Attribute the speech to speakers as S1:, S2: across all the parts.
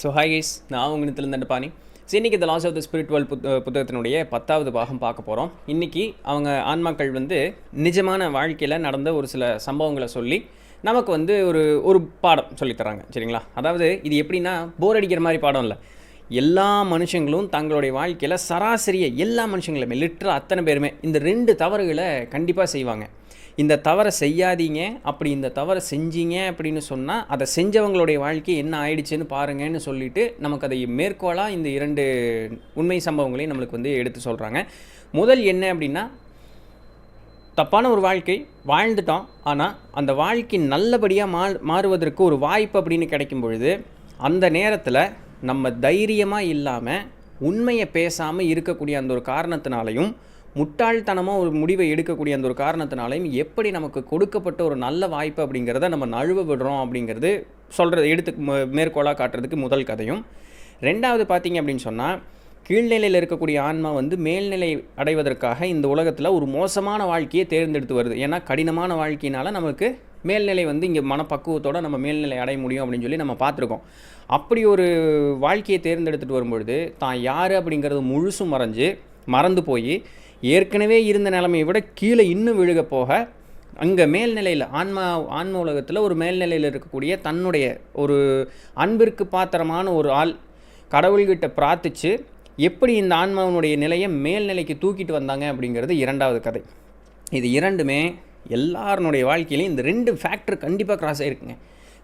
S1: So hi guys, நான் உங்கள் Dandapani. So இன்றைக்கி த லாஸ் ஆஃப் த ஸ்பிரிச்சுவல் புத்தகத்தினுடைய 10வது பாகம் பார்க்க போகிறோம். இன்றைக்கி அவங்க ஆன்மாக்கள் நிஜமான வாழ்க்கையில் நடந்த ஒரு சில சம்பவங்களை சொல்லி நமக்கு ஒரு பாடம் சொல்லித்தராங்க. சரிங்களா? அதாவது இது எப்படின்னா போர் அடிக்கிற மாதிரி பாடம் இல்லை. எல்லா மனுஷங்களும் தங்களுடைய வாழ்க்கையில் சராசரியை எல்லா மனுஷங்களுமே லிட்டரல் அத்தனை பேருமே இந்த 2 தவறுகளை கண்டிப்பாக செய்வாங்க. இந்த தவறை செய்யாதீங்க, அப்படி இந்த தவறை செஞ்சீங்க அப்படின்னு சொன்னால் அதை செஞ்சவங்களுடைய வாழ்க்கை என்ன ஆயிடுச்சுன்னு பாருங்கன்னு சொல்லிவிட்டு நமக்கு அதை மேற்கோளாக இந்த 2 உண்மை சம்பவங்களையும் நம்மளுக்கு எடுத்து சொல்கிறாங்க. முதல் என்ன அப்படின்னா, தப்பான ஒரு வாழ்க்கை வாழ்ந்துட்டோம், ஆனால் அந்த வாழ்க்கை நல்லபடியாக மாறுவதற்கு ஒரு வாய்ப்பு அப்படின்னு கிடைக்கும் பொழுது அந்த நேரத்தில் நம்ம தைரியமாக இல்லாமல் உண்மையை பேசாமல் இருக்கக்கூடிய அந்த ஒரு காரணத்தினாலையும் முட்டாள்தனமாக ஒரு முடிவை எடுக்கக்கூடிய அந்த ஒரு காரணத்தினாலையும் எப்படி நமக்கு கொடுக்கப்பட்ட ஒரு நல்ல வாய்ப்பு அப்படிங்கிறத நம்ம நழுவ விடுறோம் அப்படிங்கிறது சொல்கிறது எடுத்து மேற்கோளாக காட்டுறதுக்கு முதல் கதையும். 2வது பார்த்திங்க அப்படின்னு சொன்னால், கீழ்நிலையில் இருக்கக்கூடிய ஆன்மா மேல்நிலை அடைவதற்காக இந்த உலகத்தில் ஒரு மோசமான வாழ்க்கையை தேர்ந்தெடுத்து வருது. ஏன்னா கடினமான வாழ்க்கையினால் நமக்கு மேல்நிலை இங்கே மனப்பக்குவத்தோடு நம்ம மேல்நிலை அடைய முடியும் அப்படின்னு சொல்லி நம்ம பார்த்துருக்கோம். அப்படி ஒரு வாழ்க்கையை தேர்ந்தெடுத்துட்டு வரும்பொழுது தான் யார் அப்படிங்கிறது முழுசும் மறந்து போய் ஏற்கனவே இருந்த நிலைமையை விட கீழே இன்னும் விழுக போக அங்கே மேல்நிலையில் ஆன்ம உலகத்தில் ஒரு மேல்நிலையில் இருக்கக்கூடிய தன்னுடைய ஒரு அன்பிற்கு பாத்திரமான ஒரு ஆள் கடவுள்கிட்ட பிரார்த்திச்சு எப்படி இந்த ஆன்மாவினுடைய நிலையை மேல்நிலைக்கு தூக்கிட்டு வந்தாங்க அப்படிங்கிறது 2வது கதை. இது 2மே எல்லாருடைய வாழ்க்கையிலையும் இந்த 2 ஃபேக்டர் கண்டிப்பாக கிராஸ் ஆகிருக்குங்க.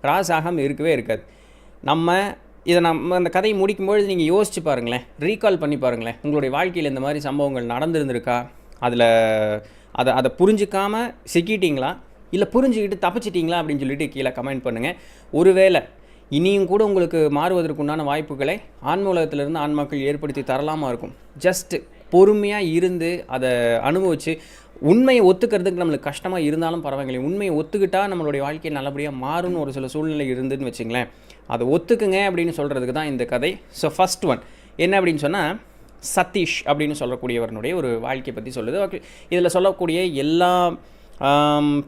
S1: கிராஸ் ஆகாமல் இருக்கவே இருக்காது. நம்ம அந்த கதையை முடிக்கும்பொழுது நீங்கள் யோசிச்சு பாருங்களேன், ரீகால் பண்ணி பாருங்களேன், உங்களுடைய வாழ்க்கையில் இந்த மாதிரி சம்பவங்கள் நடந்துருந்துருக்கா? அதை புரிஞ்சிக்காமல் சிக்கிட்டீங்களா, இல்லை புரிஞ்சுக்கிட்டு தப்பிச்சிட்டிங்களா அப்படின்னு சொல்லிட்டு கீழே கமெண்ட் பண்ணுங்கள். ஒருவேளை இனியும் கூட உங்களுக்கு மாறுவதற்குண்டான வாய்ப்புகளை ஆன்ம உலகத்திலிருந்து ஆன்மாக்கள் ஏற்படுத்தி தரலாமா இருக்கும். ஜஸ்ட்டு பொறுமையாக இருந்து அதை அனுபவித்து உண்மையை ஒத்துக்கிறதுக்கு நம்மளுக்கு கஷ்டமாக இருந்தாலும் பரவாயில்லை, உண்மையை ஒத்துக்கிட்டால் நம்மளுடைய வாழ்க்கையை நல்லபடியாக மாறும்னு ஒரு சில சூழ்நிலை இருந்துன்னு வச்சுங்களேன், அதை ஒத்துக்குங்க அப்படின்னு சொல்கிறதுக்கு தான் இந்த கதை. ஸோ ஃபஸ்ட் ஒன் என்ன அப்படின்னு சொன்னால், சதீஷ் அப்படின்னு சொல்லக்கூடியவருடைய ஒரு வாழ்க்கையை பற்றி சொல்லுது. ஓகே, இதில் சொல்லக்கூடிய எல்லா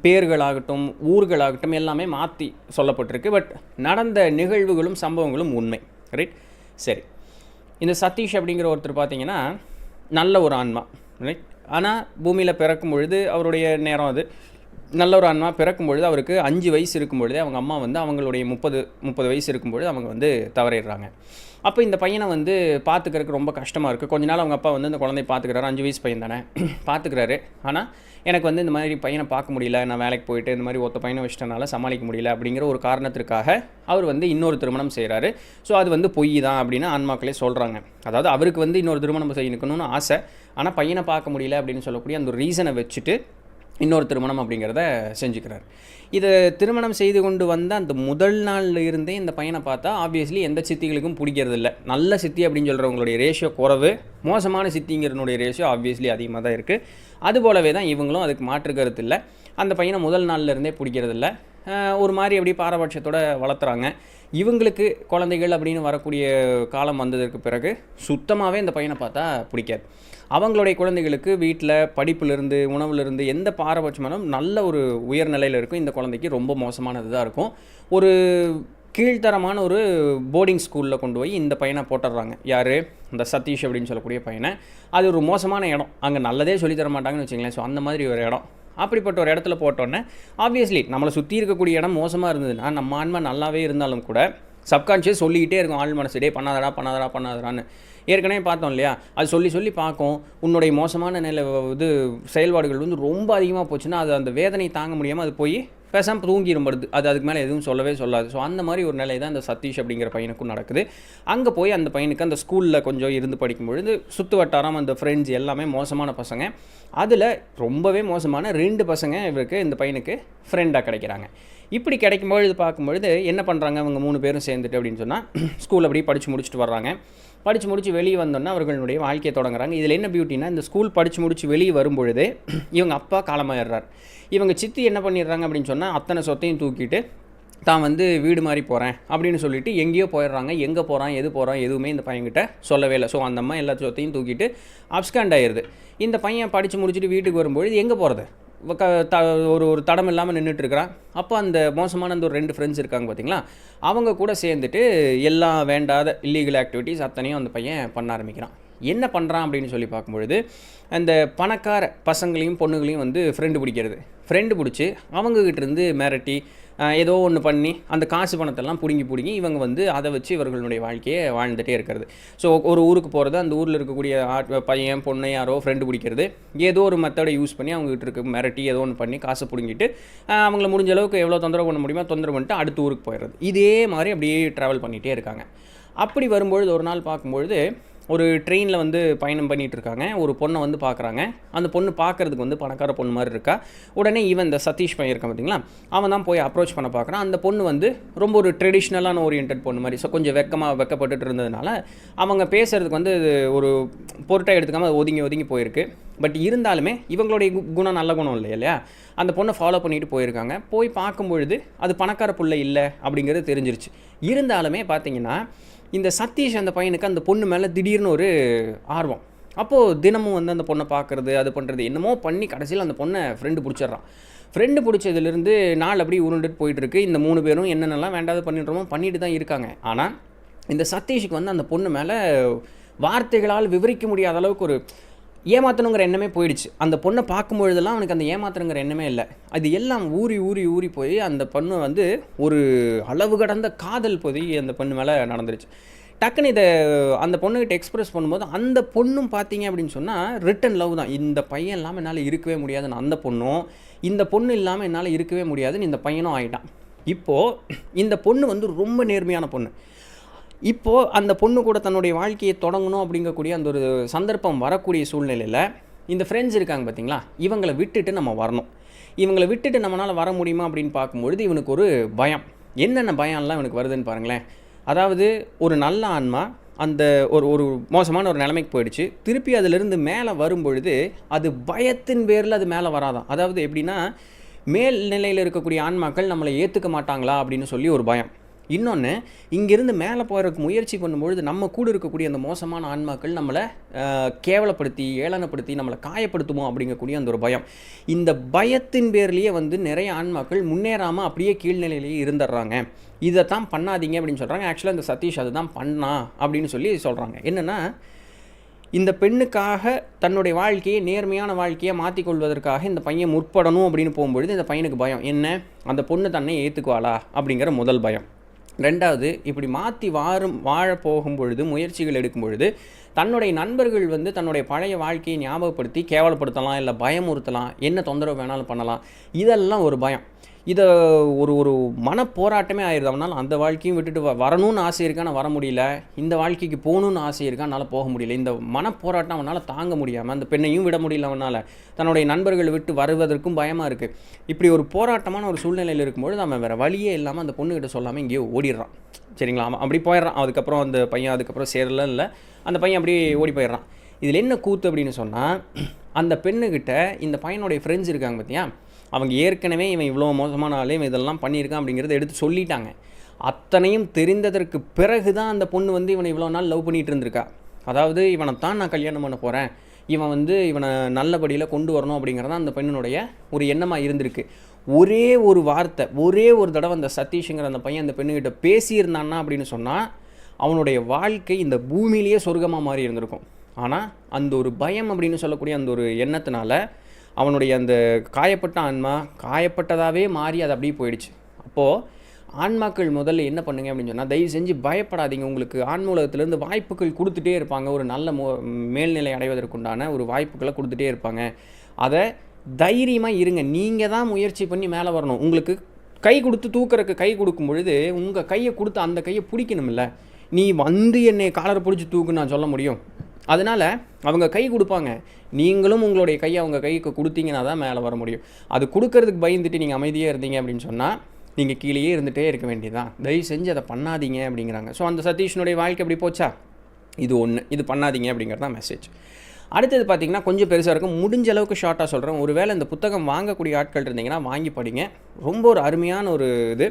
S1: பேர்களாகட்டும் ஊர்களாகட்டும் எல்லாமே மாற்றி சொல்லப்பட்டிருக்கு. பட் நடந்த நிகழ்வுகளும் சம்பவங்களும் உண்மை. ரைட்? சரி, இந்த சதீஷ் அப்படிங்கிற ஒருத்தர் பார்த்திங்கன்னா நல்ல ஒரு ஆன்மா. ரைட்? ஆனால் பூமியில் பிறக்கும் பொழுது அவருடைய நேரம் அது நல்ல ஒரு ஆன்மா பிறக்கும் பொழுது அவருக்கு 5 வயசு இருக்கும் பொழுதே அவங்க அம்மா அவங்களுடைய 30 வயசு இருக்கும்பொழுது அவங்க தவறிடுறாங்க. அப்போ இந்த பையனை பார்த்துக்கிறதுக்கு ரொம்ப கஷ்டமாக இருக்குது. கொஞ்ச நாள் அவங்க அப்பா இந்த குழந்தைய பார்த்துக்கிறாரு. 5 வயசு பையன் தானே, பார்த்துக்கிறாரு. ஆனால் எனக்கு இந்த மாதிரி பையனை பார்க்க முடியல, நான் வேலைக்கு போயிட்டு இந்த மாதிரி ஒத்த பையனை வச்சிட்டனால சமாளிக்க முடியல அப்படிங்கிற ஒரு காரணத்திற்காக அவர் இன்னொரு திருமணம் செய்கிறாரு. ஸோ அது பொய் தான் அப்படின்னு ஆன்மாக்களே சொல்கிறாங்க. அதாவது அவருக்கு இன்னொரு திருமணம் செய்யணும்னு ஆசை, ஆனால் பையனை பார்க்க முடியல அப்படின்னு சொல்லக்கூடிய அந்த ரீசனை வச்சுட்டு இன்னொரு திருமணம் அப்படிங்கிறத செஞ்சுக்கிறார். இதை திருமணம் செய்து கொண்டு வந்த அந்த முதல் நாளில் இருந்தே இந்த பையனை பார்த்தா ஆப்வியஸ்லி எந்த சித்திகளுக்கும் பிடிக்கிறது இல்லை. நல்ல சித்தி அப்படின்னு சொல்கிறவங்களுடைய ரேஷியோ குறைவு, மோசமான சித்திங்கிறனுடைய ரேஷியோ ஆப்வியஸ்லி அதிகமாக தான் இருக்குது. அதுபோலவே தான் இவங்களும் அதுக்கு மாற்று கருத்து இல்லை. அந்த பையனை முதல் நாளில் இருந்தே பிடிக்கிறதில்ல. ஒரு மாதிரி அப்படியே பாரபட்சத்தோடு வளர்த்துறாங்க. இவங்களுக்கு குழந்தைகள் அப்படின்னு வரக்கூடிய காலம் வந்ததற்கு பிறகு சுத்தமாகவே இந்த பையனை பார்த்தா பிடிக்காது. அவங்களுடைய குழந்தைகளுக்கு வீட்டில் படிப்புலேருந்து உணவுலேருந்து எந்த பாரபட்சமானும் நல்ல ஒரு உயர்நிலையில் இருக்கும். இந்த குழந்தைக்கு ரொம்ப மோசமானது தான் இருக்கும். ஒரு கீழ்த்தரமான ஒரு போர்டிங் ஸ்கூலில் கொண்டு போய் இந்த பையனை போட்டுடுறாங்க. யார்? இந்த சதீஷ் அப்படின்னு சொல்லக்கூடிய பையனை. அது ஒரு மோசமான இடம், அங்கே நல்லதே சொல்லித்தர மாட்டாங்கன்னு வச்சுங்களேன். ஸோ அந்த மாதிரி ஒரு இடம். அப்படிப்பட்ட ஒரு இடத்துல போட்டோன்னே ஆப்வியஸ்லி நம்மளை சுற்றி இருக்கக்கூடிய இடம் மோசமாக இருந்ததுன்னா நம்ம ஆன்மா நல்லாவே இருந்தாலும் கூட சப்கான்ஷியஸ் சொல்லிக்கிட்டே இருக்கும் ஆள் மனசு, டே பண்ணாதடான்னு. ஏற்கனவே பார்த்தோம் இல்லையா, அது சொல்லி பார்க்கும். உன்னுடைய மோசமான செயல்பாடுகள் ரொம்ப அதிகமாக போச்சுன்னா அது அந்த வேதனை தாங்க முடியாமல் அது போய் பேசாமல் தூங்கிடும்படுது. அதுக்கு மேலே எதுவும் சொல்லவே சொல்லாது. ஸோ அந்த மாதிரி ஒரு நிலை தான் இந்த சதீஷ் அப்படிங்கிற பையனுக்கும் நடக்குது. அங்கே போய் அந்த பையனுக்கு அந்த ஸ்கூலில் கொஞ்சம் இருந்து படிக்கும்பொழுது சுற்று வட்டாரம் அந்த ஃப்ரெண்ட்ஸ் எல்லாமே மோசமான பசங்க. அதில் ரொம்பவே மோசமான 2 பசங்க இவருக்கு இந்த பையனுக்கு ஃப்ரெண்டாக கிடைக்கிறாங்க. இப்படி கிடைக்கும்பொழுது பார்க்கும்பொழுது என்ன பண்ணுறாங்க அவங்க 3 பேரும் சேர்ந்துட்டு அப்படின்னு சொன்னால், ஸ்கூல் அப்படியே படித்து முடிச்சுட்டு வர்றாங்க. படித்து முடித்து வெளியே வந்தோன்னா அவர்களுடைய வாழ்க்கையை தொடங்குறாங்க. இதில் என்ன பியூட்டினா, இந்த ஸ்கூல் படித்து முடித்து வெளியே வரும்பொழுது இவங்க அப்பா காலமாயிடுறார். இவங்க சித்தி என்ன பண்ணிடுறாங்க அப்படின்னு சொன்னால், அத்தனை சொத்தையும் தூக்கிட்டு தான் வீடு மாதிரி போகிறேன் அப்படின்னு சொல்லிட்டு எங்கேயோ போயிடுறாங்க. எங்கே போகிறான் எது போகிறான் எதுவுமே இந்த பையன்கிட்ட சொல்லவே இல்லை. ஸோ அந்த அம்மா எல்லா சொத்தையும் தூக்கிட்டு அப்ஸ்காண்ட் ஆயிடுது. இந்த பையன் படித்து முடிச்சுட்டு வீட்டுக்கு வரும்பொழுது எங்கே போகிறது, ஒரு தடம் இல்லாமல் நின்றுட்டு இருக்கிறான். அப்போ அந்த மோசமான அந்த ஒரு 2 ஃப்ரெண்ட்ஸ் இருக்காங்க பார்த்தீங்களா, அவங்க கூட சேர்ந்துட்டு எல்லாம் வேண்டாத இல்லீகல் ஆக்டிவிட்டீஸ் அத்தனையும் அந்த பையன் பண்ண ஆரம்பிக்கிறான். என்ன பண்ணுறான் அப்படின்னு சொல்லி பார்க்கும்பொழுது, அந்த பணக்கார பசங்களையும் பொண்ணுகளையும் வந்து ஃப்ரெண்டு பிடிச்சி அவங்ககிட்டேருந்து மிரட்டி ஏதோ ஒன்று பண்ணி அந்த காசு பணத்தெல்லாம் பிடுங்கி இவங்க வந்து அதை வச்சு இவர்களுடைய வாழ்க்கையை வாழ்ந்துகிட்டே இருக்கிறது. ஸோ ஒரு ஊருக்கு போகிறது, அந்த ஊரில் இருக்கக்கூடிய பையன் பொண்ணு யாரோ ஃப்ரெண்டு பிடிக்கிறது, ஏதோ ஒரு மெத்தடை யூஸ் பண்ணி அவங்ககிட்ட இருக்க மிரட்டி ஏதோ ஒன்று பண்ணி காசை பிடுங்கிட்டு அவங்கள முடிஞ்ச அளவுக்கு எவ்வளோ தொந்தரவு பண்ண முடியுமோ தொந்தரவு பண்ணிட்டு அடுத்த ஊருக்கு போயிடுறது. இதே மாதிரி அப்படியே ட்ராவல் பண்ணிகிட்டே இருக்காங்க. அப்படி வரும்பொழுது ஒரு நாள் பார்க்கும்பொழுது ஒரு ட்ரெயினில் வந்து பயணம் பண்ணிகிட்டு இருக்காங்க. ஒரு பொண்ணை வந்து பார்க்குறாங்க. அந்த பொண்ணு பார்க்குறதுக்கு வந்து பணக்கார பொண்ணு மாதிரி இருக்கா. உடனே இவன் இந்த சதீஷ் பையன் இருக்கான் பார்த்தீங்களா, அவன் தான் போய் அப்ரோச் பண்ண பார்க்குறான். அந்த பொண்ணு வந்து ரொம்ப ஒரு ட்ரெடிஷ்னலான ஓரியன்ட் பொண்ணு மாதிரி. ஸோ கொஞ்சம் வெக்கப்பட்டுட்டு இருந்ததுனால அவங்க பேசுகிறதுக்கு வந்து ஒரு பொருட்டாக எடுத்துக்காமல் ஒதுங்கி போயிருக்கு. பட் இருந்தாலுமே இவங்களுடைய குணம் நல்ல குணம் இல்லையா, அந்த பொண்ணை ஃபாலோ பண்ணிட்டு போயிருக்காங்க. போய் பார்க்கும்பொழுது அது பணக்கார பிள்ளை இல்லை அப்படிங்கிறது தெரிஞ்சிருச்சு. இருந்தாலுமே பார்த்தீங்கன்னா இந்த சதீஷ் அந்த பையனுக்கு அந்த பொண்ணு மேலே திடீர்னு ஒரு ஆர்வம். அப்போது தினமும் வந்து அந்த பொண்ணை பார்க்குறது, அது பண்ணுறது என்னமோ பண்ணி கடைசியில் அந்த பொண்ணை ஃப்ரெண்டு பிடிச்சதுலேருந்து நாள் அப்படி உருண்டுட்டு போயிட்டுருக்கு. இந்த 3 பேரும் என்னென்னலாம் வேண்டாத பண்ணிட்டு தான் இருக்காங்க. ஆனால் இந்த சதீஷுக்கு வந்து அந்த பொண்ணு மேலே வார்த்தைகளால் விவரிக்க முடியாத அளவுக்கு ஒரு ஏமாற்றணுங்கிற எண்ணமே போயிடுச்சு. அந்த பொண்ணை பார்க்கும்பொழுதெல்லாம் அவனுக்கு அந்த ஏமாற்றணுங்கிற எண்ணமே இல்லை. அது எல்லாம் ஊறி போய் அந்த பொண்ணு வந்து ஒரு அளவு கடந்த காதல் பொதி அந்த பொண்ணு மேலே நடந்துருச்சு. டக்குன்னு இதை அந்த பொண்ணுக்கிட்ட எக்ஸ்பிரஸ் பண்ணும்போது அந்த பொண்ணும் பார்த்தீங்க அப்படின்னு சொன்னால் ரிட்டன் லவ் தான். இந்த பையன் இல்லாமல் என்னால் இருக்கவே முடியாதுன்னு அந்த பொண்ணும், இந்த பொண்ணு இல்லாமல் என்னால் இருக்கவே முடியாதுன்னு இந்த பையனும் ஆகிட்டான். இப்போது இந்த பொண்ணு வந்து ரொம்ப நேர்மையான பொண்ணு. இப்போது அந்த பொண்ணு கூட தன்னுடைய வாழ்க்கையை தொடங்கணும் அப்படிங்கக்கூடிய அந்த ஒரு சந்தர்ப்பம் வரக்கூடிய சூழ்நிலையில் இந்த ஃப்ரெண்ட்ஸ் இருக்காங்க பார்த்தீங்களா, இவங்களை விட்டுட்டு நம்ம வரணும். இவங்களை விட்டுட்டு நம்மளால் வர முடியுமா அப்படின்னு பார்க்கும்பொழுது இவனுக்கு ஒரு பயம். என்னென்ன பயம்லாம் இவனுக்கு வருதுன்னு பாருங்களேன். அதாவது ஒரு நல்ல ஆன்மா அந்த ஒரு மோசமான ஒரு நிலைமைக்கு போயிடுச்சு. திருப்பி அதிலிருந்து மேலே வரும்பொழுது அது பயத்தின் பேரில் அது மேலே வராதான். அதாவது எப்படின்னா, மேல் நிலையில் இருக்கக்கூடிய ஆன்மாக்கள் நம்மளை ஏற்றுக்க மாட்டாங்களா அப்படின்னு சொல்லி ஒரு பயம். இன்னொன்று, இங்கேருந்து மேலே போகிறதுக்கு முயற்சி பண்ணும்பொழுது நம்ம கூட இருக்கக்கூடிய அந்த மோசமான ஆன்மாக்கள் நம்மளை கேவலப்படுத்தி ஏளனப்படுத்தி நம்மளை காயப்படுத்துமோ அப்படிங்கக்கூடிய அந்த ஒரு பயம். இந்த பயத்தின் பேர்லேயே வந்து நிறைய ஆன்மாக்கள் முன்னேறாமல் அப்படியே கீழ்நிலையிலேயே இருந்துடுறாங்க. இதை தான் பண்ணாதீங்க அப்படின்னு சொல்கிறாங்க. ஆக்சுவலாக இந்த சதீஷ் அது தான் பண்ணா அப்படின்னு சொல்லி சொல்கிறாங்க. என்னென்னா, இந்த பெண்ணுக்காக தன்னுடைய வாழ்க்கையை நேர்மையான வாழ்க்கையை மாற்றிக்கொள்வதற்காக இந்த பையன் முற்படணும் அப்படின்னு போகும்பொழுது இந்த பையனுக்கு பயம். என்ன, அந்த பொண்ணு தன்னை ஏற்றுக்குவாளா அப்படிங்கிற முதல் பயம். 2வது, இப்படி மாற்றி வாழ போகும்பொழுது முயற்சிகள் எடுக்கும் பொழுது தன்னுடைய நண்பர்கள் வந்து தன்னுடைய பழைய வாழ்க்கையை ஞாபகப்படுத்தி கேவலப்படுத்தலாம், இல்லை பயமுறுத்தலாம், என்ன தொந்தரவு வேணாலும் பண்ணலாம். இதெல்லாம் ஒரு பயம். இதை ஒரு மனப்போராட்டமே ஆயிடுது. அவனால் அந்த வாழ்க்கையும் விட்டுட்டு வரணும்னு ஆசை இருக்கா, நான் வர முடியல. இந்த வாழ்க்கைக்கு போகணுன்னு ஆசை இருக்கா, என்னால் போக முடியல. இந்த மனப்போராட்டம் அவனால் தாங்க முடியாமல் அந்த பெண்ணையும் விட முடியல. அவனால் தன்னுடைய நண்பர்களை விட்டு வருவதற்கும் பயமாக இருக்குது. இப்படி ஒரு போராட்டமான ஒரு சூழ்நிலையில் இருக்கும்பொழுது அவன் வேறு வழியே இல்லாமல் அந்த பொண்ணுக்கிட்ட சொல்லாமல் இங்கேயோ ஓடிடுறான். சரிங்களா, அவன் அப்படி போயிடுறான். அதுக்கப்புறம் அந்த பையன் அதுக்கப்புறம் சேரலாம் இல்லை, அந்த பையன் அப்படியே ஓடி போயிடுறான். இதில் என்ன கூத்து அப்படின்னு சொன்னால், அந்த பெண்ணுக்கிட்ட இந்த பையனுடைய ஃப்ரெண்ட்ஸ் இருக்காங்க பார்த்தியா, அவங்க ஏற்கனவே இவன் இவ்வளோ மோசமான ஆளே இவன் இதெல்லாம் பண்ணியிருக்கான் அப்படிங்கிறத எடுத்து சொல்லிட்டாங்க. அத்தனையும் தெரிந்ததற்கு பிறகு தான் அந்த பொண்ணு வந்து இவனை இவ்வளோ நாள் லவ் பண்ணிகிட்டு இருந்திருக்கா. அதாவது இவனை தான் நான் கல்யாணம் பண்ண போகிறேன், இவன் வந்து இவனை நல்லபடியில் கொண்டு வரணும் அப்படிங்கிறதான் அந்த பெண்ணினுடைய ஒரு எண்ணமாக இருந்திருக்கு. ஒரே ஒரு வார்த்தை, ஒரே ஒரு தடவை அந்த சதீஷுங்கிற அந்த பையன் அந்த பெண்ணுக்கிட்ட பேசியிருந்தான்னா அப்படின்னு சொன்னால் அவனுடைய வாழ்க்கை இந்த பூமியிலேயே சொர்க்கமாக மாறி இருந்திருக்கும். ஆனால் அந்த ஒரு பயம் அப்படின்னு சொல்லக்கூடிய அந்த ஒரு எண்ணத்தினால அவனுடைய அந்த காயப்பட்ட ஆன்மா காயப்பட்டதாகவே மாறி அது அப்படியே போயிடுச்சு. அப்போது ஆன்மாக்கள் முதல்ல என்ன பண்ணுங்க அப்படின்னு சொன்னால், தயவு செஞ்சு பயப்படாதீங்க. உங்களுக்கு ஆன்மூலகத்திலேருந்து வாய்ப்புகள் கொடுத்துட்டே இருப்பாங்க. ஒரு நல்ல மேல்நிலை அடைவதற்குண்டான ஒரு வாய்ப்புகளை கொடுத்துட்டே இருப்பாங்க. அதை தைரியமாக இருங்க. நீங்கள் தான் முயற்சி பண்ணி மேலே வரணும். உங்களுக்கு கை கொடுத்து தூக்குறதுக்கு கை கொடுக்கும் பொழுது உங்கள் கையை கொடுத்து அந்த கையை பிடிக்கணுமில்ல. நீ வந்து என்னை காலரை பிடிச்சி தூக்குன்னு நான் சொல்ல முடியும்? அதனால் அவங்க கை கொடுப்பாங்க, நீங்களும் உங்களுடைய கையை அவங்க கைக்கு கொடுத்தீங்கன்னா தான் மேலே வர முடியும். அது கொடுக்கறதுக்கு பயந்துட்டு நீங்கள் அமைதியாக இருந்தீங்க அப்படின்னு சொன்னால் நீங்கள் கீழேயே இருந்துகிட்டே இருக்க வேண்டியதான். தயவு செஞ்சு அதை பண்ணாதீங்க அப்படிங்கிறாங்க. ஸோ அந்த சதீஷனுடைய வாழ்க்கை எப்படி போச்சா, இது ஒன்று, இது பண்ணாதீங்க அப்படிங்கிறது தான் மெசேஜ். அடுத்தது பார்த்திங்கன்னா கொஞ்சம் பெருசாக இருக்கும், முடிஞ்ச அளவுக்கு ஷார்ட்டாக சொல்கிறேன். ஒருவேளை இந்த புத்தகம் வாங்கக்கூடிய ஆட்கள் இருந்தீங்கன்னா வாங்கி படிங்க. ரொம்ப ஒரு அருமையான ஒரு இது.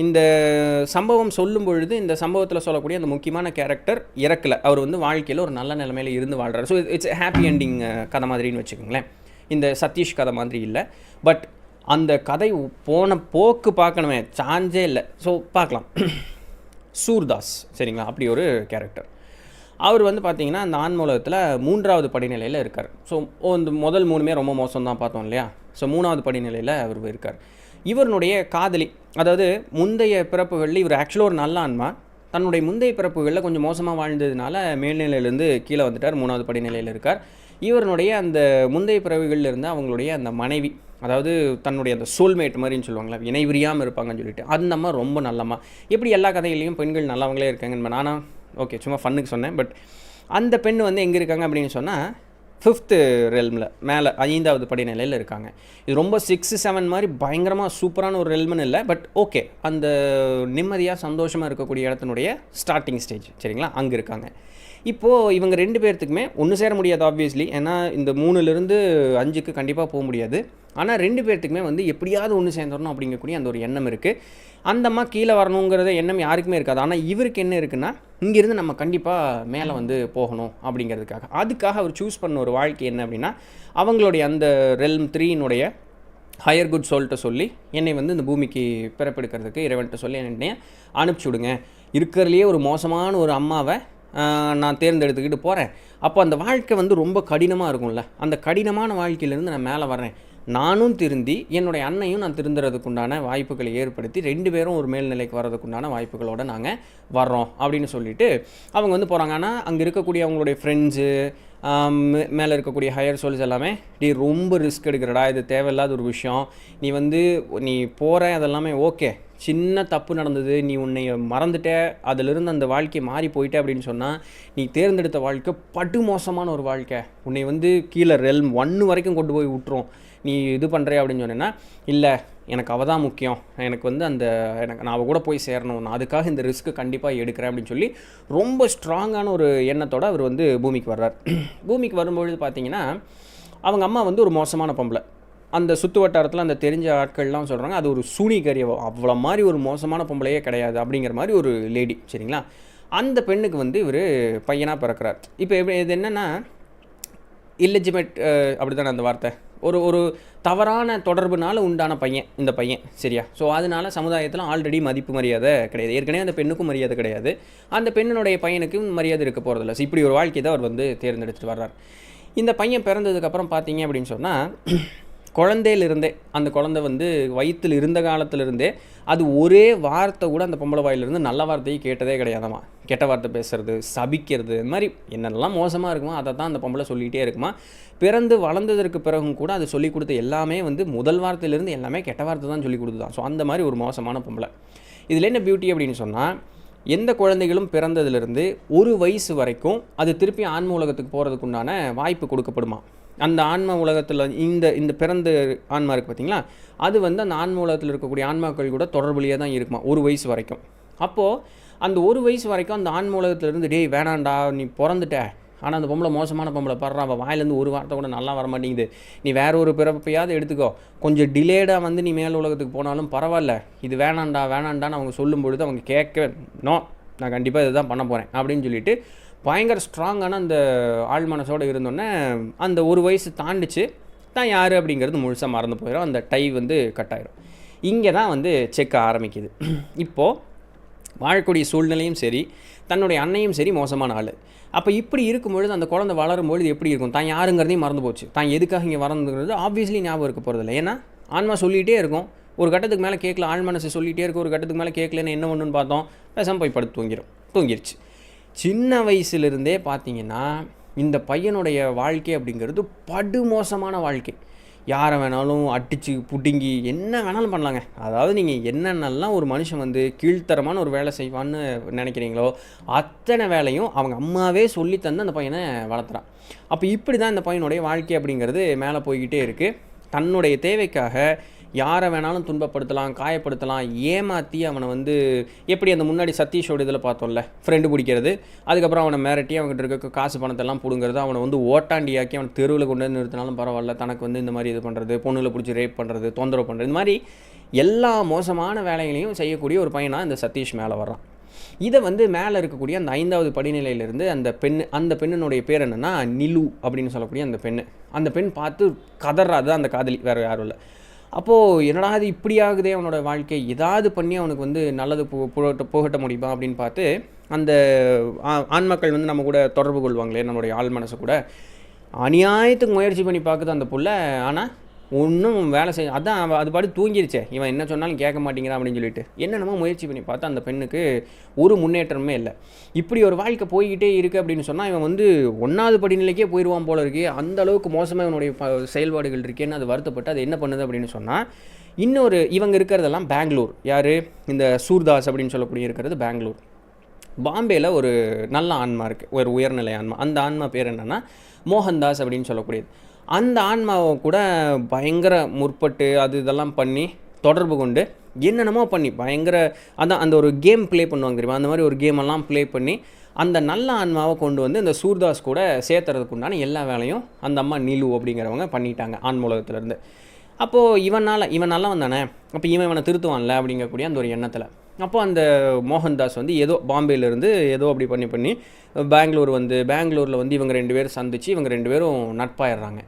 S1: இந்த சம்பவம் சொல்லும் பொழுது இந்த சம்பவத்தில் சொல்லக்கூடிய அந்த முக்கியமான கேரக்டர் இறக்கலை. அவர் வந்து வாழ்க்கையில் ஒரு நல்ல நிலைமையில் இருந்து வாழ்கிறார். ஸோ இட்ஸ் ஹாப்பி எண்டிங் கதை மாதிரின்னு வச்சுக்கோங்களேன். இந்த சதீஷ் கதை மாதிரி இல்லை. பட் அந்த கதை போன போக்கு பார்க்கணுமே, சான்ஸே இல்லை. ஸோ பார்க்கலாம். சூர்தாஸ், சரிங்களா, அப்படி ஒரு கேரக்டர். அவர் வந்து பார்த்திங்கன்னா அந்த ஆன்மூலகத்தில் 3வது படிநிலையில் இருக்கார். ஸோ இந்த முதல் 3மே ரொம்ப மோசம் தான் பார்த்தோம் இல்லையா. ஸோ 3வது படிநிலையில் அவர் இருக்கார். இவருடைய காதலி, அதாவது முந்தைய பிறப்புகளில் இவர் ஆக்சுவலாக ஒரு நல்ல ஆன்மா, தன்னுடைய முந்தைய பிறப்புகளில் கொஞ்சம் மோசமாக வாழ்ந்ததுனால மேல்நிலையிலேருந்து கீழே வந்துட்டார், 3வது படிநிலையில் இருக்கார். இவருடைய அந்த முந்தைய பிறவிகளில் இருந்து அவங்களுடைய அந்த மனைவி, அதாவது தன்னுடைய அந்த சோல்மேட் மாதிரின்னு சொல்லுவாங்களா, இணைவிரியாமல் இருப்பாங்கன்னு சொல்லிட்டு, அந்த அம்மா ரொம்ப நல்லம்மா. எப்படி எல்லா கதையிலையும் பெண்கள் நல்லவங்களே இருக்காங்கன்னு நானும் ஓகே சும்மா ஃபன்னுக்கு சொன்னேன். பட் அந்த பெண் வந்து எங்கே இருக்காங்க அப்படின்னு சொன்னால் 5th ரெல்மில் மேலே 5வது படிநிலையில் இருக்காங்க. இது ரொம்ப 6, 7 மாதிரி பயங்கரமாக சூப்பரான ஒரு ரெல்ம்னு இல்லை, பட் ஓகே அந்த நிம்மதியாக சந்தோஷமாக இருக்கக்கூடிய இடத்தினுடைய ஸ்டார்டிங் ஸ்டேஜ், சரிங்களா, அங்கே இருக்காங்க. இப்போது இவங்க 2 பேர்த்துக்குமே ஒன்று சேர முடியாது ஆப்வியஸ்லி, ஏன்னா இந்த 3லேருந்து 5க்கு கண்டிப்பாக போக முடியாது. ஆனால் 2 பேர்த்துக்குமே வந்து எப்படியாவது ஒன்று சேர்ந்துடணும் அப்படிங்கக்கூடிய அந்த ஒரு எண்ணம் இருக்குது. அந்த அம்மா கீழே வரணுங்கிறத எண்ணம் யாருக்குமே இருக்காது. ஆனால் இவருக்கு என்ன இருக்குன்னா, இங்கேருந்து நம்ம கண்டிப்பாக மேலே வந்து போகணும் அப்படிங்கிறதுக்காக, அதுக்காக அவர் சூஸ் பண்ண ஒரு வாழ்க்கை என்ன அப்படின்னா, அவங்களுடைய அந்த ரெல்ம் 3னுடைய ஹையர் குட் சொல்லிட்டு சொல்லி என்னை வந்து இந்த பூமிக்கு பிறப்பெடுக்கிறதுக்கு இறைவன்கிட்ட சொல்லி என்னை அனுப்பிச்சி விடுங்க. இருக்கிறதுலையே ஒரு மோசமான ஒரு அம்மாவை நான் தேர்ந்தெடுத்துக்கிட்டு போகிறேன். அப்போ அந்த வாழ்க்கை வந்து ரொம்ப கடினமாக இருக்கும்ல, அந்த கடினமான வாழ்க்கையிலேருந்து நான் மேலே வர்றேன், நானும் திருந்தி என்னுடைய அண்ணையும் நான் திருந்துறதுக்குண்டான வாய்ப்புகளை ஏற்படுத்தி 2 பேரும் ஒரு மேல்நிலைக்கு வர்றதுக்குண்டான வாய்ப்புகளோடு நாங்கள் வர்றோம் அப்படின்னு சொல்லிட்டு அவங்க வந்து போகிறாங்க. ஆனால் அங்கே இருக்கக்கூடிய அவங்களுடைய ஃப்ரெண்ட்ஸு, மேலே இருக்கக்கூடிய ஹையர் சோல்ஸ் எல்லாமே, ரொம்ப ரிஸ்க் எடுக்கிறடா, இது தேவையில்லாத ஒரு விஷயம், நீ போகிற அதெல்லாமே ஓகே, சின்ன தப்பு நடந்தது, நீ உன்னை மறந்துட்ட, அதிலிருந்து அந்த வாழ்க்கையை மாறி போயிட்ட அப்படின்னு சொன்னால், நீ தேர்ந்தெடுத்த வாழ்க்கை படு மோசமான ஒரு வாழ்க்கை, உன்னை வந்து கீழே ரெல்ம் 1 வரைக்கும் கொண்டு போய் விட்டுரும், நீ இது பண்ணுற அப்படின்னு சொன்னேன்னா, இல்லை எனக்கு அவள் தான் முக்கியம், எனக்கு வந்து நான் அவள் கூட போய் சேரணும், நான் அதுக்காக இந்த ரிஸ்க்கு கண்டிப்பாக எடுக்கிறேன் அப்படின்னு சொல்லி ரொம்ப ஸ்ட்ராங்கான ஒரு எண்ணத்தோடு அவர் வந்து பூமிக்கு வர்றார். பூமிக்கு வரும்பொழுது பார்த்திங்கன்னா அவங்க அம்மா வந்து ஒரு மோசமான பொம்பளை. அந்த சுற்று வட்டாரத்தில் அந்த தெரிஞ்ச ஆட்கள்லாம் சொல்கிறாங்க, அது ஒரு சூனிகரியவோ, அவ்வளோ மாதிரி ஒரு மோசமான பொம்பளையே கிடையாது அப்படிங்கிற மாதிரி ஒரு லேடி, சரிங்களா. அந்த பெண்ணுக்கு வந்து இவர் பையனாக பிறக்கிறார். இப்போ இது என்னென்னா இல்லெஜிமேட், அப்படி தானே அந்த வார்த்தை, ஒரு தவறான தொடர்புனால உண்டான பையன் இந்த பையன், சரியா. ஸோ அதனால சமுதாயத்தில் ஆல்ரெடி மதிப்பு மரியாதை கிடையாது, ஏற்கனவே அந்த பெண்ணுக்கும் மரியாதை கிடையாது, அந்த பெண்ணினுடைய பையனுக்கும் மரியாதை இருக்க போகிறதில்ல. ஸோ இப்படி ஒரு வாழ்க்கை தான் அவர் வந்து தேர்ந்தெடுத்துட்டு வர்றார். இந்த பையன் பிறந்ததுக்கப்புறம் பார்த்தீங்க அப்படின்னு சொன்னால், குழந்தையிலிருந்தே அந்த குழந்தை வந்து வயிற்றில் இருந்த காலத்திலிருந்தே அது ஒரே வார்த்தை கூட அந்த பொம்பளை வாயிலிருந்து நல்ல வார்த்தையை கேட்டதே கிடையாதாம்மா. கெட்ட வார்த்தை பேசுறது, சபிக்கிறது, இந்த மாதிரி என்னெல்லாம் மோசமாக இருக்குமோ அதை தான் அந்த பொம்பளை சொல்லிகிட்டே இருக்குமா. பிறந்து வளர்ந்ததற்கு பிறகும் கூட அது சொல்லிக் கொடுத்த எல்லாமே வந்து முதல் வார்த்தையிலேருந்து எல்லாமே கெட்ட வார்த்தை தான் சொல்லிக் கொடுத்துதான். ஸோ அந்த மாதிரி ஒரு மோசமான பொம்பளை. இதில் என்ன பியூட்டி அப்படின்னு சொன்னால், எந்த குழந்தைகளும் பிறந்ததுலேருந்து 1 வயசு வரைக்கும் அது திருப்பி ஆன்ம உலகத்துக்கு போகிறதுக்குண்டான வாய்ப்பு கொடுக்கப்படுமா. அந்த ஆன்ம உலகத்தில் இந்த பிறந்த ஆன்மா இருக்குது பார்த்திங்களா, அது வந்து அந்த ஆன்ம உலகத்தில் இருக்கக்கூடிய ஆன்மாக்கள் கூட தொடர்புலையே தான் இருக்குமா 1 வயசு வரைக்கும். அப்போது அந்த 1 வயசு வரைக்கும் அந்த ஆன்ம உலகத்துலேருந்து, டேய் வேணாண்டா நீ பிறந்துட்ட, ஆனால் அந்த பொம்பளை மோசமான பொம்பளை படுறா, அவள் வாயிலேருந்து ஒரு வார்த்தை கூட நல்லா வர மாட்டேங்குது, நீ வேற ஒரு பிறப்பையாவது எடுத்துக்கோ, கொஞ்சம் டிலேடாக வந்து நீ மேல் உலகத்துக்கு போனாலும் பரவாயில்ல, இது வேணாண்டான்னு அவங்க சொல்லும் பொழுது அவங்க கேட்க, நோ நான் கண்டிப்பாக இதை தான் பண்ண போகிறேன் அப்படின்னு சொல்லிட்டு பயங்கர ஸ்ட்ராங்கான அந்த ஆள் மனசோடு இருந்தோன்னே அந்த 1 வயசு தாண்டிச்சு தான் யார் அப்படிங்கிறது முழுசாக மறந்து போயிடும். அந்த டை வந்து கட்டாயிடும். இங்கே தான் வந்து செக் ஆரம்பிக்குது. இப்போது வாழக்கூடிய சூழ்நிலையும் சரி, தன்னுடைய அன்னையும் சரி மோசமான ஆள். அப்போ இப்படி இருக்கும்பொழுது அந்த குழந்தை வளரும்பொழுது எப்படி இருக்கும், தான் யாருங்கிறதையும் மறந்து போச்சு, தான் எதுக்காக இங்கே வரணுங்கிறது ஆப்வியஸ்லி ஞாபகம் இருக்க போகிறதில்ல. ஏன்னா ஆன்மா சொல்லிகிட்டே இருக்கும், ஒரு கட்டத்துக்கு மேலே கேட்கல, ஆள் மனசு சொல்லிகிட்டே இருக்கும், ஒரு கட்டத்துக்கு மேலே கேட்கலன்னு என்ன ஒன்றுன்னு பார்த்தோம், பேசாமல் போய் படுத்து தூங்கிருச்சு. சின்ன வயசுலேருந்தே பார்த்தீங்கன்னா இந்த பையனுடைய வாழ்க்கை அப்படிங்கிறது படுமோசமான வாழ்க்கை. யாரை வேணாலும் அடித்து புடுங்கி என்ன வேணாலும் பண்ணலாங்க. அதாவது நீங்கள் என்னென்னலாம் ஒரு மனுஷன் வந்து கீழ்த்தரமான ஒரு வேலை செய்வான்னு நினைக்கிறீங்களோ அத்தனை வேலையும் அவங்க அம்மாவே சொல்லி தந்து அந்த பையனை வளர்த்துறான். அப்போ இப்படி தான் இந்த பையனுடைய வாழ்க்கை அப்படிங்கிறது மேலே போய்கிட்டே இருக்குது. தன்னுடைய தேவைக்காக யாரை வேணாலும் துன்பப்படுத்தலாம், காயப்படுத்தலாம், ஏமாற்றி அவனை வந்து எப்படி அந்த முன்னாடி சதீஷோட இதில் பார்த்தோம்ல, ஃப்ரெண்டு பிடிக்கிறது, அதுக்கப்புறம் அவனை மிரட்டி அவங்ககிட்ட இருக்க காசு பணத்தெல்லாம் பிடுங்கிறது, அவனை வந்து ஓட்டாண்டியாக்கி அவனை தெருவில் கொண்டு வந்து நிறுத்தினாலும் பரவாயில்ல, தனக்கு வந்து இந்த மாதிரி இது பண்ணுறது, பொண்ணுகளை பிடிச்சி ரேப் பண்ணுறது, தொந்தரவு பண்ணுறது, இந்த மாதிரி எல்லா மோசமான வேலைகளையும் செய்யக்கூடிய ஒரு பையனாக இந்த சதீஷ் மேலே வர்றான். இதை வந்து மேலே இருக்கக்கூடிய அந்த 5வது படிநிலையிலேருந்து அந்த பெண்ணினுடைய பேர் என்னென்னா நிலு அப்படின்னு சொல்லக்கூடிய அந்த பெண் பார்த்து கதறாது அந்த காதலி, வேறு யாரும் இல்லை. அப்போது என்னடா அது இப்படி ஆகுதே அவனோட வாழ்க்கை, ஏதாவது பண்ணி அவனுக்கு வந்து நல்லது போகட்ட முடியுமா அப்படின்னு பார்த்து அந்த ஆண்மக்கள் வந்து நம்ம கூட தொடர்பு கொள்வாங்களே நம்மளுடைய ஆள் மனசு கூட, அநியாயத்துக்கு முயற்சி பண்ணி பார்க்குது அந்த புள்ள. ஆனால் ஒன்றும் வேலை செய்ய, அதான் அது பாட்டு தூங்கிருச்சே, இவன் என்ன சொன்னாலும் கேட்க மாட்டேங்கிறான் அப்படின்னு சொல்லிட்டு என்னென்னமோ முயற்சி பண்ணி பார்த்தா அந்த பெண்ணுக்கு ஒரு முன்னேற்றமே இல்லை. இப்படி ஒரு வாழ்க்கை போய்கிட்டே இருக்குது அப்படின்னு சொன்னால் இவன் வந்து 1வது படிநிலைக்கே போயிடுவான் போல இருக்கு, அந்த அளவுக்கு மோசமாக இவனுடைய செயல்பாடுகள் இருக்கேன்னு அது வருத்தப்பட்டு அது என்ன பண்ணுது அப்படின்னு சொன்னால், இன்னொரு இவங்க இருக்கிறதெல்லாம் பெங்களூர். யார் இந்த சூர்தாஸ் அப்படின்னு சொல்லக்கூடிய இருக்கிறது பெங்களூர். பாம்பேயில் ஒரு நல்ல ஆன்மா இருக்குது, ஒரு உயர்நிலை ஆன்மா. அந்த ஆன்மா பேர் என்னென்னா மோகன்தாஸ் அப்படின்னு சொல்லக்கூடியது. அந்த ஆன்மாவை கூட பயங்கர முற்பட்டு இதெல்லாம் பண்ணி தொடர்பு கொண்டு என்னென்னமோ பண்ணி பயங்கர அந்த ஒரு கேம் ப்ளே பண்ணுவாங்க தெரியுமா, அந்த மாதிரி ஒரு கேமெல்லாம் ப்ளே பண்ணி அந்த நல்ல ஆன்மாவை கொண்டு வந்து இந்த சூர்தாஸ் கூட சேர்த்துறதுக்கு உண்டான எல்லா வேலையும் அந்த அம்மா நிலு அப்படிங்கிறவங்க பண்ணிட்டாங்க ஆன்மூலகத்துலேருந்து. அப்போது இவன் நல்லவன் தானே, அப்போ இவனை திருத்துவான்ல அப்படிங்கக்கூடிய அந்த ஒரு எண்ணத்தில் அப்போது அந்த மோகன்தாஸ் வந்து ஏதோ பாம்பேலேருந்து ஏதோ அப்படி பண்ணி பெங்களூரில் வந்து இவங்க 2 பேரும் சந்தித்து இவங்க 2 பேரும் நட்பாயிடுறாங்க.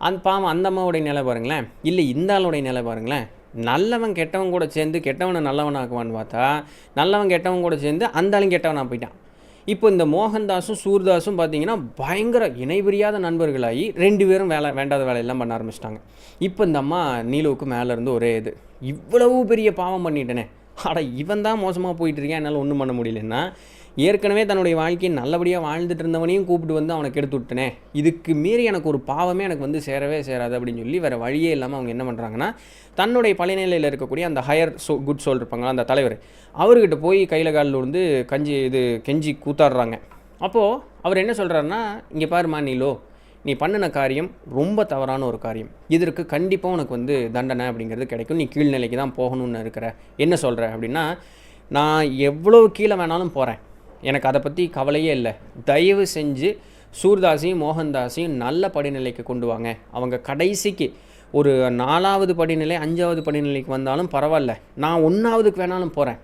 S1: அந்த அம்மாவுடைய நிலை பாருங்களேன், இல்லை இந்த ஆளுடைய நிலை பாருங்களேன். நல்லவன் கெட்டவன் கூட சேர்ந்து கெட்டவனை நல்லவனாக்குவான்னு பார்த்தா நல்லவன் கெட்டவன் கூட சேர்ந்து அந்த ஆளும் கெட்டவனாக போயிட்டான். இப்போ இந்த மோகன்தாஸும் சூர்தாஸும் பார்த்தீங்கன்னா பயங்கர இணைபிரியாத நண்பர்களாகி 2 பேரும் வேண்டாத வேலையெல்லாம் பண்ண ஆரம்பிச்சிட்டாங்க. இப்போ இந்த அம்மா நீலுவுக்கு மேலேருந்து ஒரே இவ்வளவு பெரிய பாவம் பண்ணிட்டேனே, இவன் தான் மோசமாக போயிட்டுருக்கேன், என்னால் ஒன்றும் பண்ண முடியலன்னா ஏற்கனவே தன்னுடைய வாழ்க்கையை நல்லபடியாக வாழ்ந்துட்டு இருந்தவனையும் கூப்பிட்டு வந்து அவனை கெடுத்து விட்டனே, இதுக்கு மீறி எனக்கு ஒரு பாவமே எனக்கு வந்து சேரவே சேராது அப்படின்னு சொல்லி வேறு வழியே இல்லாமல் அவங்க என்ன பண்ணுறாங்கன்னா, தன்னுடைய பழையநிலையில் இருக்கக்கூடிய அந்த ஹையர் குட் சோல் இருப்பாங்களா அந்த தலைவர், அவர்கிட்ட போய் கையில் காலில் விழுந்து கெஞ்சி கூத்தாடுறாங்க. அப்போது அவர் என்ன சொல்கிறாருன்னா, இங்கே பாருமா நீலோ, நீ பண்ணின காரியம் ரொம்ப தவறான ஒரு காரியம், இதற்கு கண்டிப்பாக உனக்கு வந்து தண்டனை அப்படிங்கிறது கிடைக்கும், நீ கீழ்நிலைக்கு தான் போகணும்னு இருக்கிற, என்ன சொல்கிற அப்படின்னா, நான் எவ்வளோ கீழே வேணாலும் போகிறேன், எனக்கு அதை பற்றி கவலையே இல்லை, தயவு செஞ்சு சூர்தாஸையும் மோகன்தாஸையும் நல்ல படிநிலைக்கு கொண்டு வாங்க, அவங்க கடைசிக்கு ஒரு 4வது படிநிலை 5வது படிநிலைக்கு வந்தாலும் பரவாயில்ல, நான் 1வதுக்கு வேணாலும் போகிறேன்,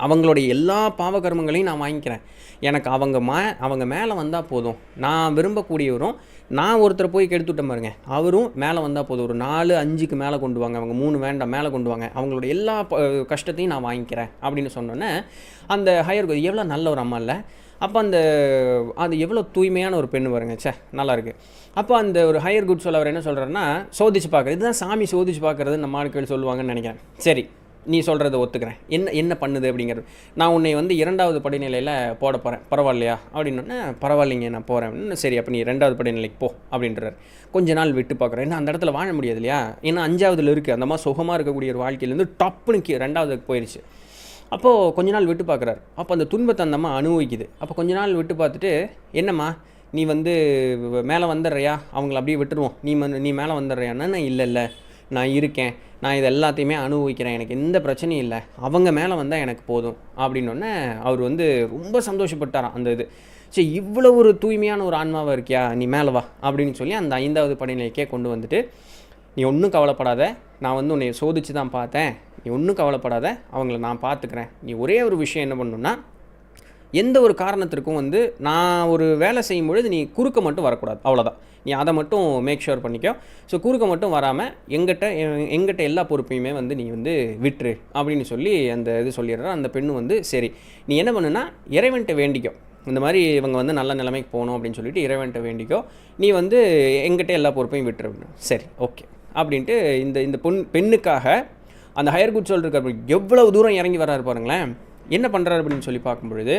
S1: அவங்களுடைய எல்லா பாவகர்மங்களையும் நான் வாங்கிக்கிறேன், எனக்கு அவங்க மேலே வந்தால் போதும், நான் விரும்பக்கூடியவரும் நான் ஒருத்தரை போய் கெடுத்துட்டேன் பாருங்க, அவரும் மேலே வந்தால் போதும், ஒரு 4-5க்கு மேலே கொண்டு வாங்க, அவங்க 3 வேண்டாம் மேலே கொண்டு வாங்க, அவங்களுடைய எல்லா கஷ்டத்தையும் நான் வாங்கிக்கிறேன் அப்படின்னு சொன்னோன்னே அந்த ஹையர் எவ்வளோ நல்ல ஒரு அம்மா இல்லை. அப்போ அது எவ்வளோ தூய்மையான ஒரு பெண்ணு பாருங்க, நல்லாயிருக்கு. அப்போ அந்த ஒரு ஹையர் குட் சொல்ல அவர் என்ன சொல்கிறாருன்னா, சோதிச்சு பார்க்குறது, இதுதான் சாமி சோதிச்சு பார்க்குறது நம்ம ஆட்கள் சொல்லுவாங்கன்னு நினைக்கிறேன். சரி, நீ சொல்கிறத ஒத்துக்கிறேன், என்ன பண்ணுது அப்படிங்கிறது, நான் உன்னை வந்து 2வது படிநிலையில் போட போகிறேன், பரவாயில்லையா அப்படின்னோடனே, பரவாயில்லைங்க நான் போகிறேன் அப்படின்னு. சரி, அப்போ நீ 2வது படிநிலைக்கு போ அப்படின்றார். கொஞ்ச நாள் விட்டு பார்க்குறேன், ஏன்னா அந்த இடத்துல வாழ முடியாது இல்லையா, ஏன்னா 5வதுல இருக்குது, அந்த மாதிரி சுகமாக இருக்கக்கூடிய ஒரு வாழ்க்கையிலேருந்து டப்புன்னு 2வதுக்கு போயிடுச்சு. அப்போது கொஞ்ச நாள் விட்டு பார்க்குறாரு. அப்போ அந்த துன்பத்தை அந்த அம்மா அனுபவிக்குது. அப்போ கொஞ்ச நாள் விட்டு பார்த்துட்டு, என்னம்மா நீ வந்து மேலே வந்துடுறியா, அவங்கள அப்படியே விட்டுருவோம், நீ மேலே வந்துடுறியான்னா, நான் இல்லை நான் இருக்கேன், நான் இது எல்லாத்தையுமே அனுபவிக்கிறேன், எனக்கு எந்த பிரச்சனையும் இல்லை, அவங்க மேலே வந்தால் எனக்கு போதும் அப்படின்னோடனே அவர் வந்து ரொம்ப சந்தோஷப்பட்டாராம். சரி, இவ்வளோ ஒரு தூய்மையான ஒரு ஆன்மாவாக இருக்கியா, நீ மேலே வா அப்படின்னு சொல்லி அந்த 5வது படிநிலைக்கே கொண்டு வந்துட்டு, நீ ஒன்றும் கவலைப்படாத, நான் வந்து உன்னை சோதித்து தான் பார்த்தேன், நீ ஒன்றும் கவலைப்படாத, அவங்கள நான் பார்த்துக்கிறேன், நீ ஒரே ஒரு விஷயம் என்ன பண்ணணுன்னா, எந்த ஒரு காரணத்திற்கும் வந்து நான் ஒரு வேலை செய்யும்பொழுது நீ குறுக்க மட்டும் வரக்கூடாது, அவ்வளோதான், நீ அதை மட்டும் மேக் ஷூர் பண்ணிக்கோ. ஸோ குறுக்க மட்டும் வராமல் எங்கிட்ட எல்லா பொறுப்பையுமே வந்து நீ வந்து விட்டுரு அப்படின்னு சொல்லி அந்த சொல்லிடுற. அந்த பெண்ணு வந்து சரி, நீ என்ன பண்ணுன்னா இறைவன்ட்ட வேண்டிக்கோ, இந்த மாதிரி இவங்க வந்து நல்ல நிலைமைக்கு போகணும் அப்படின்னு சொல்லிட்டு இறைவன்ட்ட வேண்டிக்கோ, நீ வந்து எங்கிட்ட எல்லா பொறுப்பையும் விட்டுரு அப்படின்னு. சரி, ஓகே அப்படின்ட்டு இந்த பெண்ணுக்காக அந்த ஹையர் குட் சோல் இருக்க எவ்வளவு தூரம் இறங்கி வராரு பாருங்களேன். என்ன பண்ணுறாரு அப்படின்னு சொல்லி பார்க்கும்பொழுது,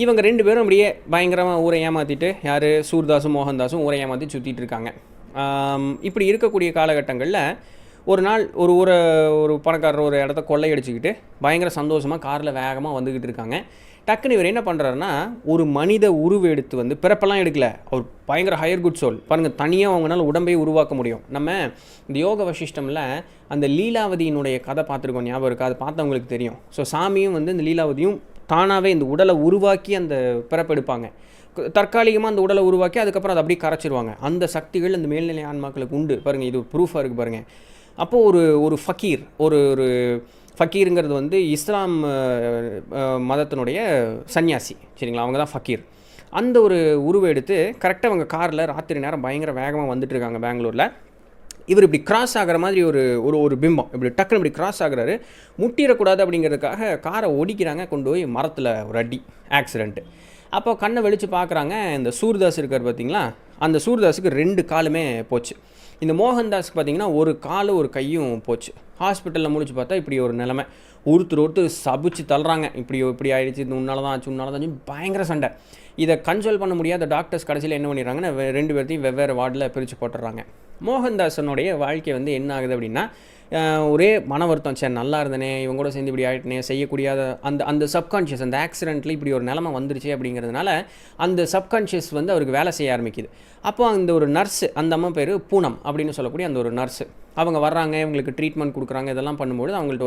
S1: இவங்க 2 பேரும் அப்படியே பயங்கரமாக ஊரை ஏமாற்றிட்டு, யார் சூர்தாஸும் மோகன்தாஸும் ஊரை ஏமாற்றி சுற்றிட்டு இருக்காங்க. இப்படி இருக்கக்கூடிய காலகட்டங்களில் ஒரு நாள் ஒரு பணக்காரர் ஒரு இடத்த கொள்ளையடிச்சுக்கிட்டு பயங்கர சந்தோஷமாக காரில் வேகமாக வந்துக்கிட்டு இருக்காங்க. டக்குன்னு இவர் என்ன பண்ணுறாருன்னா, ஒரு மனித உருவெடுத்து வந்து பிறப்பெல்லாம் எடுக்கல, அவர் பயங்கர ஹையர் குட் சோல் பாருங்கள், தனியாக அவங்களால உடம்பை உருவாக்க முடியும். நம்ம இந்த யோக வசிஷ்டமில் அந்த லீலாவதியினுடைய கதை பார்த்துருக்கோம், ஞாபகம் இருக்குது, அது பார்த்தவங்களுக்கு தெரியும். ஸோ சாமியும் வந்து இந்த லீலாவதியும் தானாகவே இந்த உடலை உருவாக்கி அந்த பிறப்பெடுப்பாங்க, தற்காலிகமாக அந்த உடலை உருவாக்கி அதுக்கப்புறம் அதை அப்படியே கரைச்சிருவாங்க. அந்த சக்திகள் அந்த மேல்நிலை ஆன்மாக்களுக்கு உண்டு பாருங்கள், இது ப்ரூஃபாக இருக்குது பாருங்கள். அப்போது ஒரு ஃபக்கீர் ஒரு ஃபக்கீருங்கிறது வந்து இஸ்லாம் மதத்தினுடைய சன்னியாசி, சரிங்களா, அவங்க தான் ஃபக்கீர். அந்த ஒரு உருவம் எடுத்து கரெக்டாக அவங்க காரில் ராத்திரி நேரம் பயங்கர வேகமாக வந்துட்டுருக்காங்க பெங்களூரில். இவர் இப்படி கிராஸ் ஆகிற மாதிரி ஒரு பிம்பம் இப்படி டக்குன்னு இப்படி கிராஸ் ஆகுறாரு. முட்டிடக்கூடாது அப்படிங்கிறதுக்காக காரை ஒடிக்கிறாங்க, கொண்டு போய் மரத்தில் ஒரு அடி, ஆக்சிடெண்ட்டு. அப்போ கண்ணை வெளிச்சு பார்க்குறாங்க, இந்த சூர்தாஸ் இருக்கார் பார்த்தீங்களா, அந்த சூர்தாஸுக்கு 2 காலுமே போச்சு. இந்த மோகன்தாஸ்க்கு பார்த்தீங்கன்னா ஒரு காலு ஒரு கையும் போச்சு. ஹாஸ்பிட்டலில் முடிச்சு பார்த்தா இப்படி ஒரு நிலைமை. ஒருத்தர் சபிச்சு தள்ளுறாங்க, இப்படி ஆகிடுச்சு, இது உன்னால தான் ஆச்சு, உன்னால தான் பயங்கர சண்டை. இதை கன்சோல் பண்ண முடியாத டாக்டர்ஸ் கடைசியில் என்ன பண்ணிடுறாங்கன்னா 2 பேர்த்தையும் வெவ்வேறு வார்டில் பிரித்து போட்டுடுறாங்க. மோகன்தாஸனுடைய வாழ்க்கை வந்து என்ன ஆகுது அப்படின்னா, ஒரே மன வருத்தம், சரி நல்லா இருந்தனே, இவங்க கூட சேர்ந்து இப்படி ஆகிட்டனே, செய்யக்கூடியாத அந்த சப்கான்ஷியஸ், அந்த ஆக்சிடென்ட்ல இப்படி ஒரு நிலைமை வந்துருச்சு அப்படிங்கிறதுனால அந்த சப்கான்ஷியஸ் வந்து அவருக்கு வேலை செய்ய ஆரம்பிக்குது. அப்போ அந்த ஒரு நர்ஸு, அந்த அம்மா பேர் பூனம் அப்படின்னு சொல்லக்கூடிய அந்த ஒரு நர்ஸு, அவங்க வர்றாங்க, இவங்களுக்கு ட்ரீட்மெண்ட் கொடுக்குறாங்க. இதெல்லாம் பண்ணும்போது அவங்கள்ட்ட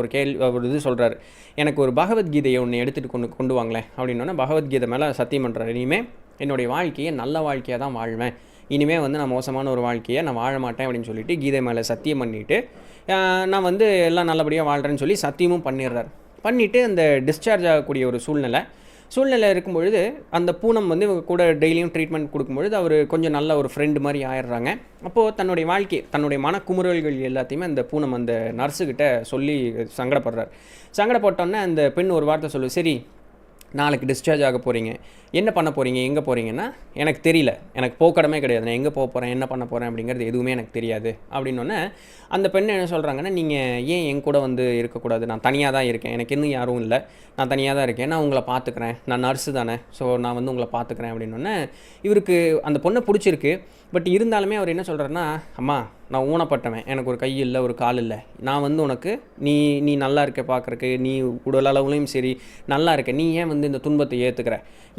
S1: ஒரு இது சொல்கிறாரு, எனக்கு ஒரு பகவத்கீதையை ஒன்று எடுத்துகிட்டு கொண்டு வாங்களேன் அப்படின்னோடனே பகவத்கீதை மேலே சத்தியம் பண்ணுறாரு, இனிமேல் என்னுடைய வாழ்க்கையை நல்ல வாழ்க்கையாக தான் வாழ்வேன், இனிமேல் வந்து நான் மோசமான ஒரு வாழ்க்கையை நான் வாழ மாட்டேன் அப்படின்னு சொல்லிட்டு கீதை மேலே சத்தியம் பண்ணிவிட்டு நான் வந்து எல்லாம் நல்லபடியாக வாழ்கிறேன்னு சொல்லி சத்தியமும் பண்ணிடுறார். பண்ணிவிட்டு அந்த டிஸ்சார்ஜ் ஆகக்கூடிய ஒரு சூழ்நிலை இருக்கும்பொழுது அந்த பூனம் வந்து இவங்க கூட டெய்லியும் ட்ரீட்மெண்ட் கொடுக்கும்பொழுது அவர் கொஞ்சம் நல்ல ஒரு ஃப்ரெண்டு மாதிரி ஆயிடுறாங்க. அப்போது தன்னுடைய வாழ்க்கை, தன்னுடைய மனக்குமுறல்கள் எல்லாத்தையுமே அந்த பூனம் அந்த நர்ஸுக்கிட்ட சொல்லி சங்கடப்பட்டோன்னே அந்த பெண் ஒரு வார்த்தை சொல்லு, சரி நாளைக்கு டிஸ்சார்ஜ் ஆக போகிறீங்க, என்ன பண்ண போகிறீங்க, எங்கே போகிறீங்கன்னா, எனக்கு தெரியல, எனக்கு போக்கடமே கிடையாது, நான் எங்கே போக போகிறேன், என்ன பண்ண போகிறேன் அப்படிங்கிறது எதுவுமே எனக்கு தெரியாது அப்படின்னோடனே அந்த பெண் என்ன சொல்கிறாங்கன்னா, நீங்கள் ஏன் என் கூட வந்து இருக்கக்கூடாது, நான் தனியாக தான் இருக்கேன், எனக்கு இன்னும் யாரும் இல்லை, நான் தனியாக தான் இருக்கேன், நான் உங்களை பார்த்துக்கிறேன், நான் நர்ஸு தானே, ஸோ நான் வந்து உங்களை பார்த்துக்கிறேன் அப்படின்னோடனே இவருக்கு அந்த பொண்ணை பிடிச்சிருக்கு. பட் இருந்தாலுமே அவர் என்ன சொல்கிறாருன்னா, அம்மா நான் ஊனப்பட்டவன், எனக்கு ஒரு கை இல்லை ஒரு கால் இல்லை, நான் வந்து உனக்கு நீ நல்லா இருக்க பார்க்குறக்கு, நீ உடல் அளவுலையும் சரி நல்லா இருக்க, நீ ஏன் வந்து இந்த துன்பத்தை ஏற்றுக்கிற,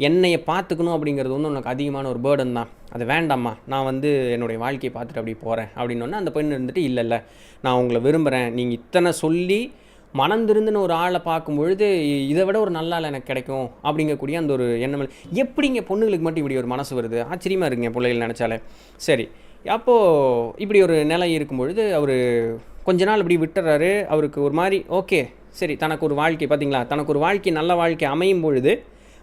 S1: என்னையை பார்த்துக்கணும் அப்படிங்கிறது வந்து உனக்கு அதிகமான ஒரு பேர்டன் தான், அது வேண்டாம்மா, நான் வந்து என்னுடைய வாழ்க்கையை பார்த்துட்டு அப்படி போகிறேன் அப்படின்னோடனே அந்த பெண் இருந்துட்டு இல்லை நான் உங்களை விரும்புகிறேன், நீங்கள் இத்தனை சொல்லி மனந்திருந்துன்னு ஒரு ஆளை பார்க்கும்பொழுது இதை விட ஒரு நல்ல ஆள் எனக்கு கிடைக்கும் அப்படிங்கக்கூடிய அந்த ஒரு எண்ணம். எப்படிங்க பொண்ணுங்களுக்கு மட்டும் இப்படி ஒரு மனசு வருது, ஆச்சரியமாக இருக்குங்க பிள்ளைகள் நினச்சாலே. சரி, அப்போது இப்படி ஒரு நிலை இருக்கும்பொழுது அவர் கொஞ்ச நாள் இப்படி விட்டுறாரு. அவருக்கு ஒரு மாதிரி ஓகே சரி, தனக்கு ஒரு வாழ்க்கை பார்த்திங்களா, தனக்கு ஒரு வாழ்க்கை நல்ல வாழ்க்கை அமையும் பொழுது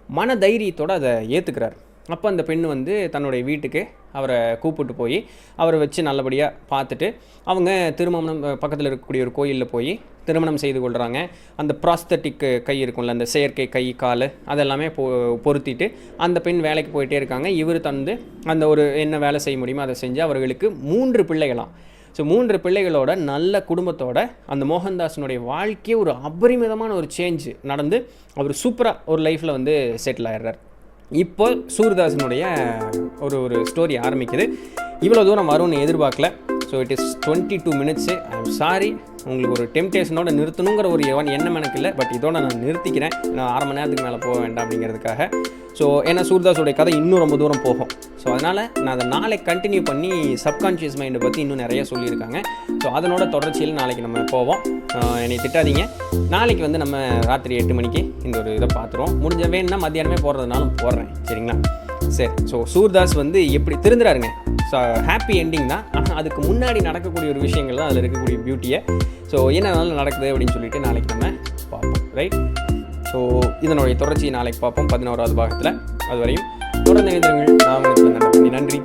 S1: மன தைரியத்தோடு அதை ஏற்றுக்கிறார். அப்போ அந்த பெண் வந்து தன்னுடைய வீட்டுக்கு அவரை கூப்பிட்டு போய் அவரை வச்சு நல்லபடியாக பார்த்துட்டு அவங்க திருமணம் பக்கத்தில் இருக்கக்கூடிய ஒரு கோயிலில் போய் திருமணம் செய்து கொள்கிறாங்க. அந்த ப்ராஸ்தட்டிக் கை இருக்கும்ல, அந்த செயற்கை கை கால் அதெல்லாமே பொருத்திட்டு அந்த பெண் வேலைக்கு போயிட்டே இருக்காங்க. இவர் தந்து அந்த ஒரு என்ன வேலை செய்ய முடியுமோ அதை செஞ்சு அவர்களுக்கு 3 பிள்ளைகளாம். ஸோ 3 பிள்ளைகளோட நல்ல குடும்பத்தோட அந்த மோகன்தாஸினுடைய வாழ்க்கையே ஒரு அபரிமிதமான ஒரு சேஞ்ச் நடந்து அவர் சூப்பராக ஒரு லைஃப்பில் வந்து செட்டில் ஆகிடுறார். இப்போ சூர்தாஸினுடைய ஒரு ஸ்டோரி ஆரம்பிக்குது. இவ்வளோ தூரம் வரும்னு எதிர்பார்க்கல. So it is 22 minutes. I am sorry, உங்களுக்கு ஒரு டெம்டேஷனோட நிறுத்தணுங்கிற ஒரு எண்ணம் எனக்கு இல்லை. பட் இதோட நான் நிறுத்திக்கிறேன், நான் 1/2 மணி நேரத்துக்கு மேலே போக வேண்டாம் அப்படிங்கிறதுக்காக. ஸோ ஏன்னா சூர்தாஸோடைய கதை இன்னும் ரொம்ப தூரம் போகும். ஸோ அதனால் நான் அதை நாளைக்கு கண்டினியூ பண்ணி சப்கான்ஷியஸ் மைண்டை பற்றி இன்னும் நிறைய சொல்லியிருக்காங்க. ஸோ அதனோட தொடர்ச்சியில் நாளைக்கு நம்ம போவோம். என்னை திட்டாதீங்க, நாளைக்கு வந்து நம்ம ராத்திரி 8 மணிக்கு இந்த ஒரு இதை பார்த்துருவோம். முடிஞ்ச வேணும்னா மத்தியானமே போடுறதுனாலும் போடுறேன், சரிங்களா? சரி, ஸோ சூர்தாஸ் வந்து எப்படி திருந்துறாருங்க. ஸோ ஹாப்பி எண்டிங் தான், ஆனால் அதுக்கு முன்னாடி நடக்கக்கூடிய ஒரு விஷயங்கள் தான் அதில் இருக்கக்கூடிய பியூட்டியை. ஸோ என்னன்னாலும் நடக்குது அப்படின்னு சொல்லிட்டு நாளைக்கு நம்ம பார்ப்போம், ரைட்? ஸோ இதனுடைய தொடர்ச்சியை நாளைக்கு பார்ப்போம் 11வது பாகத்தில். அதுவரையும் தொடர்ந்து இணைந்திருங்கள். நான் உங்களுக்கு நன்றி.